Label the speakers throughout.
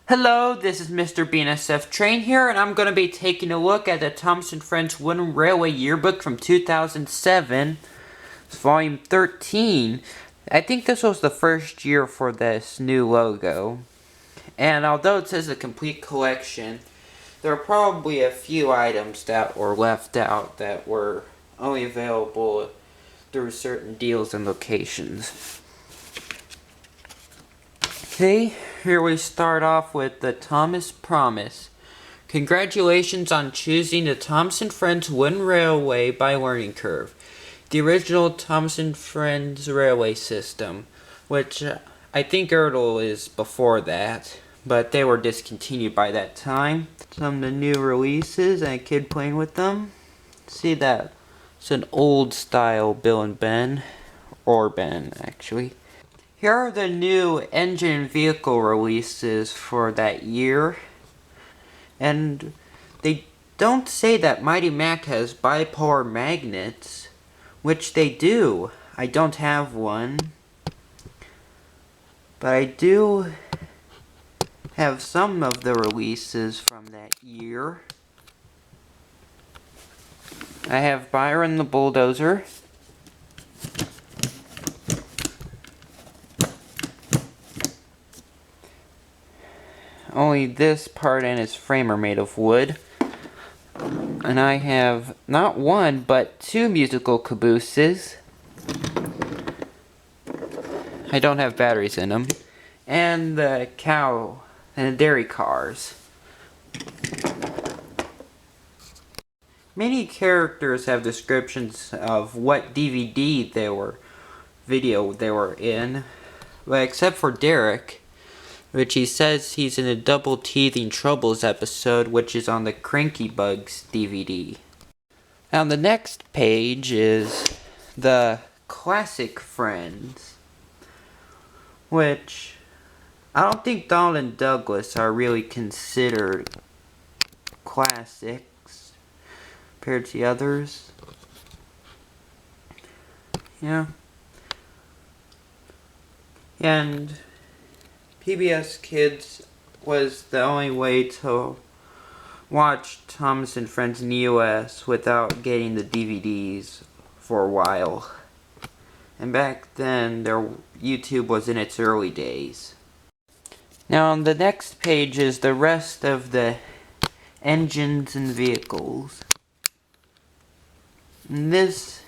Speaker 1: Hello, this is Mr. BNSF Train here, and I'm going to be taking a look at the Thompson Friends Wooden Railway Yearbook from 2007. It's volume 13. I think this was the first year for this new logo. And although it says a complete collection, there are probably a few items that were left out that were only available through certain deals and locations. Okay, here we start off with the Thomas Promise. Congratulations on choosing the Thompson Friends Wooden Railway by Learning Curve, the original Thompson Friends Railway system, which I think Erdl is before that, but they were discontinued by that time. Some of the new releases and a kid playing with them. See that? It's an old style Bill and Ben, or Ben actually. Here are the new engine and vehicle releases for that year. And they don't say that Mighty Mac has bipolar magnets, which they do. I don't have one. But I do have some of the releases from that year. I have Byron the Bulldozer. Only this part and its frame are made of wood. And I have not one, but two musical cabooses. I don't have batteries in them. And the cow and the dairy cars. Many characters have descriptions of what DVD video they were in. But except for Derek, which he says he's in a Double Teething Troubles episode, which is on the Cranky Bugs DVD. Now the next page is the Classic Friends, which I don't think Donald and Douglas are really considered classics compared to the others. Yeah. And PBS Kids was the only way to watch Thomas and Friends in the US without getting the DVDs for a while. And back then, YouTube was in its early days. Now on the next page is the rest of the engines and vehicles. In this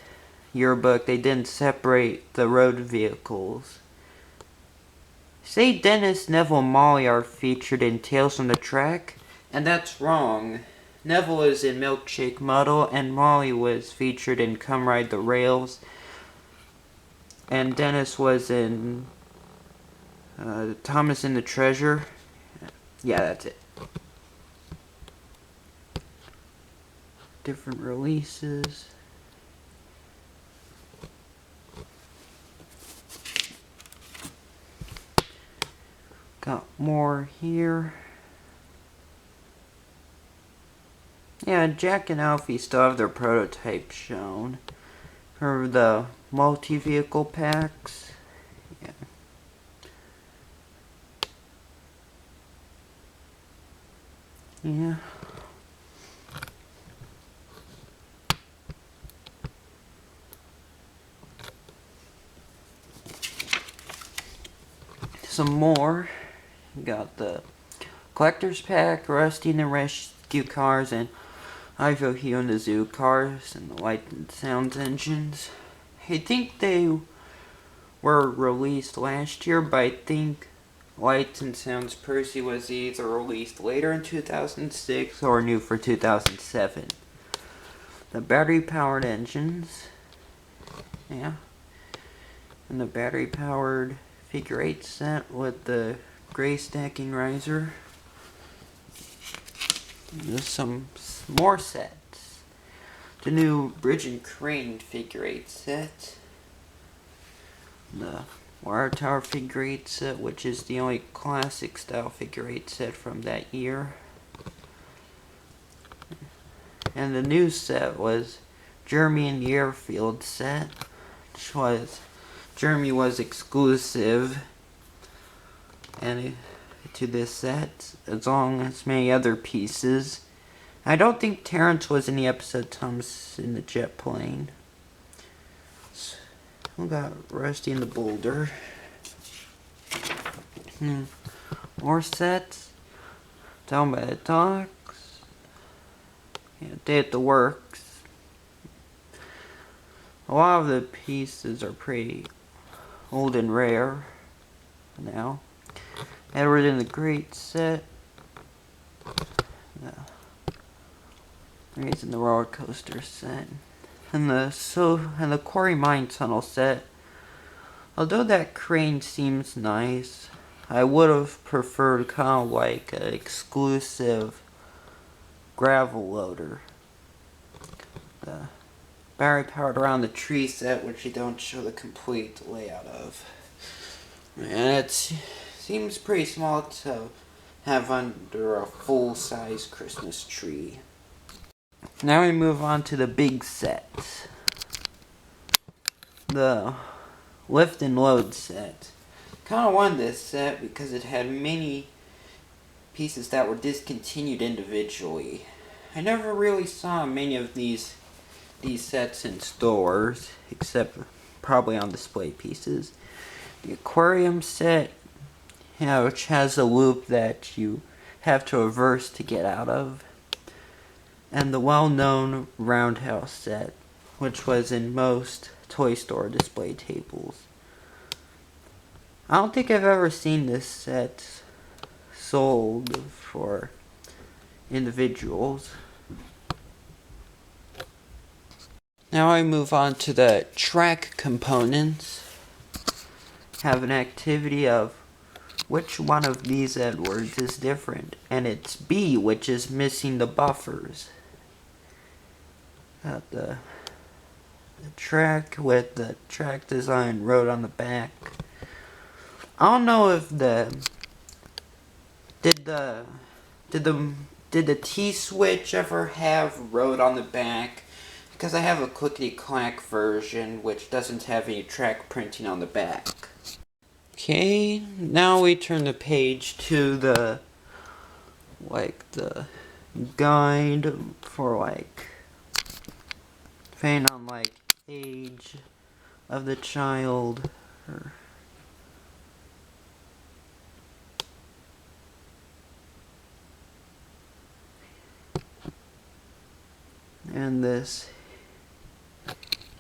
Speaker 1: yearbook, they didn't separate the road vehicles. Say Dennis, Neville, and Molly are featured in Tales from the Track, and that's wrong. Neville is in Milkshake Muddle, and Molly was featured in Come Ride the Rails, and Dennis was in Thomas and the Treasure. Yeah, that's it. Different releases. Got more here. Yeah, Jack and Alfie still have their prototype shown for the multi-vehicle packs. Yeah. Yeah. Some more. Got the collector's pack, Rusty and the Rescue Cars, and Ivo Hugh and the Zoo Cars, and the Light and Sounds engines. I think they were released last year, but I think Lights and Sounds Percy was either released later in 2006 or new for 2007. The battery-powered engines. Yeah. And the battery-powered figure 8 set with the gray stacking riser. There's some more sets. The new Bridge and Crane figure 8 set. The Wire Tower figure 8 set, which is the only classic style figure 8 set from that year. And the new set was Jeremy and the Airfield set, which was Jeremy was exclusive, and to this set, as long as many other pieces. I don't think Terrence was in the episode Thomas in the jet plane. We got Rusty in the boulder. More sets. Down by the docks. Yeah, Day at the Works. A lot of the pieces are pretty old and rare now. Edward in the Great set. He's in the roller coaster set. And the quarry mine tunnel set. Although that crane seems nice, I would have preferred kind of like an exclusive gravel loader. The battery powered around the tree set, which you don't show the complete layout of. And it seems pretty small to have under a full-size Christmas tree. Now we move on to the big set. The lift and load set. Kind of wanted this set because it had many pieces that were discontinued individually. I never really saw many of these sets in stores, except probably on display pieces. The aquarium set, which has a loop that you have to reverse to get out of. And the well-known roundhouse set, which was in most toy store display tables. I don't think I've ever seen this set sold for individuals. Now I move on to the track components. Have an activity of which one of these Edwards is different, and it's B, which is missing the buffers. Got the track with the track design wrote on the back. I don't know if did the T-switch ever have wrote on the back? Because I have a clickety-clack version which doesn't have any track printing on the back. Okay, now we turn the page to the guide for depending on age of the child and this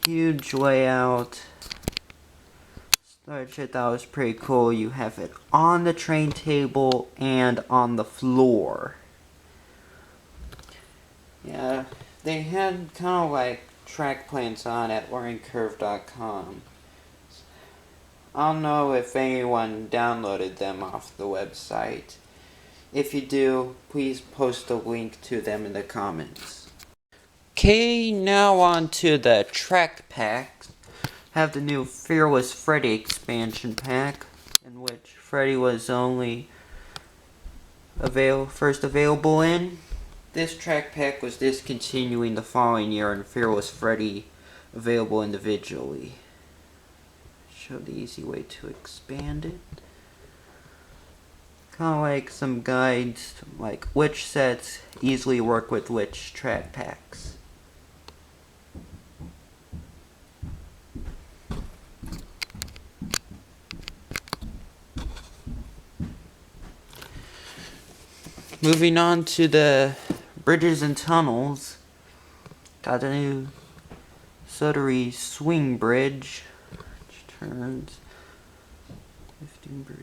Speaker 1: huge layout. Which I thought was pretty cool. You have it on the train table and on the floor. Yeah, they had kind of track plans on at learningcurve.com. I don't know if anyone downloaded them off the website. If you do, please post a link to them in the comments. Okay, now on to the track packs. Have the new Fearless Freddy expansion pack, in which Freddy was only first available in. This track pack was discontinuing the following year, and Fearless Freddy available individually. Show the easy way to expand it. Kind of some guides, which sets easily work with which track packs. Moving on to the bridges and tunnels. Got a new Suttery swing bridge, which turns 15 bridge.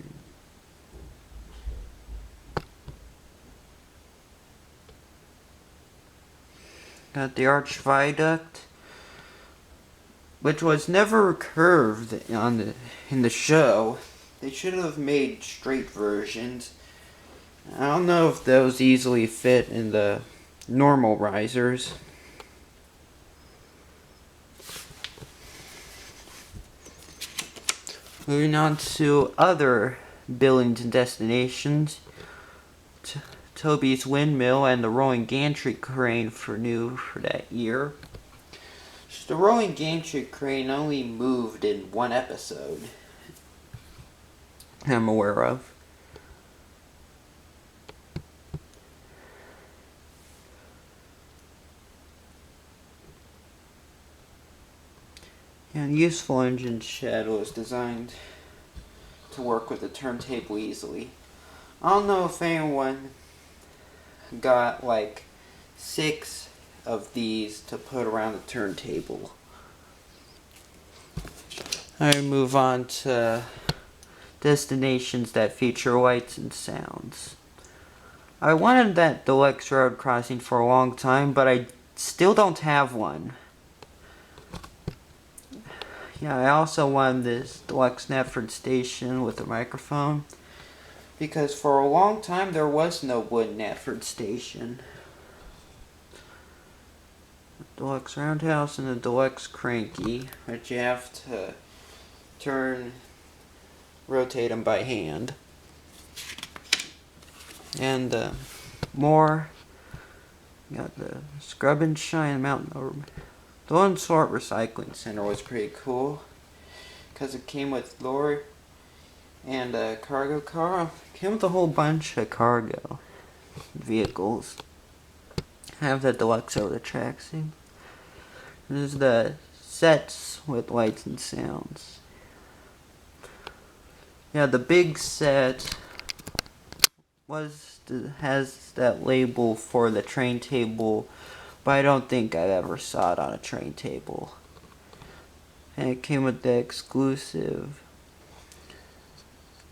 Speaker 1: Got the arch viaduct, which was never curved in the show. They should have made straight versions. I don't know if those easily fit in the normal risers. Moving on to other buildings and destinations. Toby's Windmill and the Rolling Gantry Crane for that year. The Rolling Gantry Crane only moved in one episode I'm aware of. And useful engine shed was designed to work with the turntable easily. I don't know if anyone got like 6 of these to put around the turntable. I move on to destinations that feature lights and sounds. I wanted that Deluxe road crossing for a long time, but I still don't have one. Yeah, I also wanted this Deluxe Knapford station with a microphone, because for a long time there was no wood Knapford station. Deluxe Roundhouse and the Deluxe Cranky, which you have to rotate them by hand. And more, got the Scrub and Shine Mountain. The One Sort Recycling Center was pretty cool, because it came with lorry and a cargo car. It came with a whole bunch of cargo vehicles. Have the Deluxe over the tracks. This is the sets with lights and sounds. Yeah, the big set has that label for the train table, but I don't think I ever saw it on a train table. And it came with the exclusive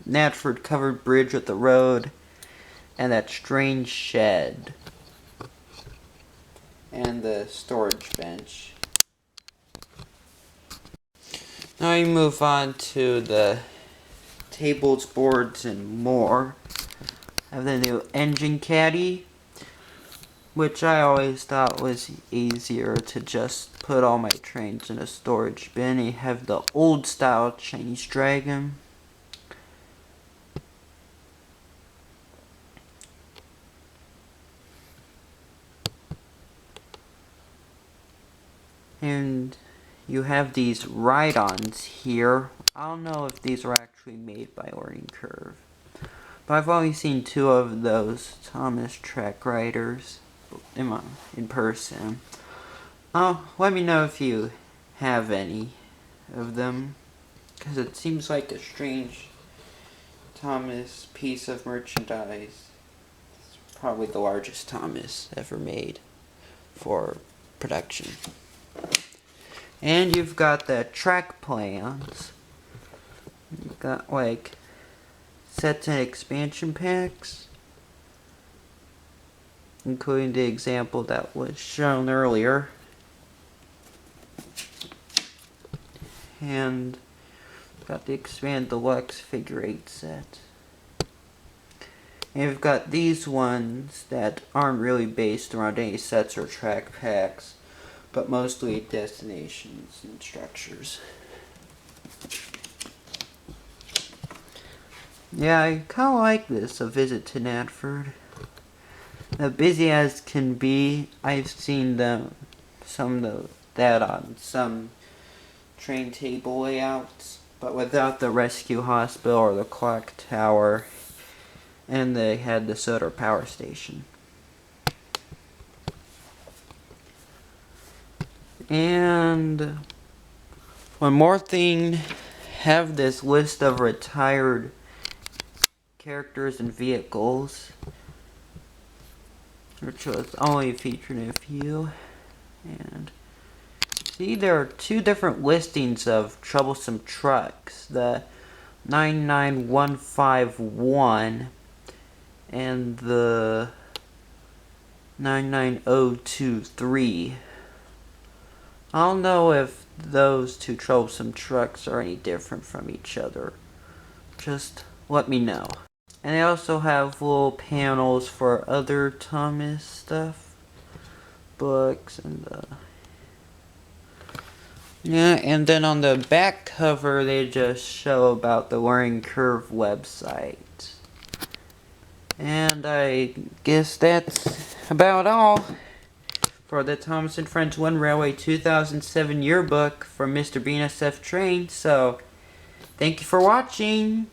Speaker 1: Knapford covered bridge with the road and that strange shed and the storage bench. Now we move on to the tables, boards, and more. I have the new engine caddy, which I always thought was easier to just put all my trains in a storage bin. You have the old style Chinese Dragon. And you have these ride-ons here. I don't know if these were actually made by Learning Curve, but I've only seen 2 of those Thomas Track Riders in person. Let me know if you have any of them, because it seems like a strange Thomas piece of merchandise. It's probably the largest Thomas ever made for production. And you've got the track plans. You've got like sets and expansion packs, including the example that was shown earlier. And got the Expand Deluxe Figure 8 set. And you've got these ones that aren't really based around any sets or track packs, but mostly destinations and structures. Yeah, I kind of like this, A Visit to Knapford. Busy as can be, I've seen that on some train table layouts, but without the rescue hospital or the clock tower, and they had the solar power station. And one more thing, have this list of retired characters and vehicles, which was only featured in a few. And see, there are 2 different listings of troublesome trucks, the 99151 and the 99023. I don't know if those 2 troublesome trucks are any different from each other. Just let me know. And they also have little panels for other Thomas stuff, books, and yeah, and then on the back cover they just show about the Learning Curve website. And I guess that's about all for the Thomas and Friends One Railway 2007 yearbook from Mr. BNSF Train. So, thank you for watching.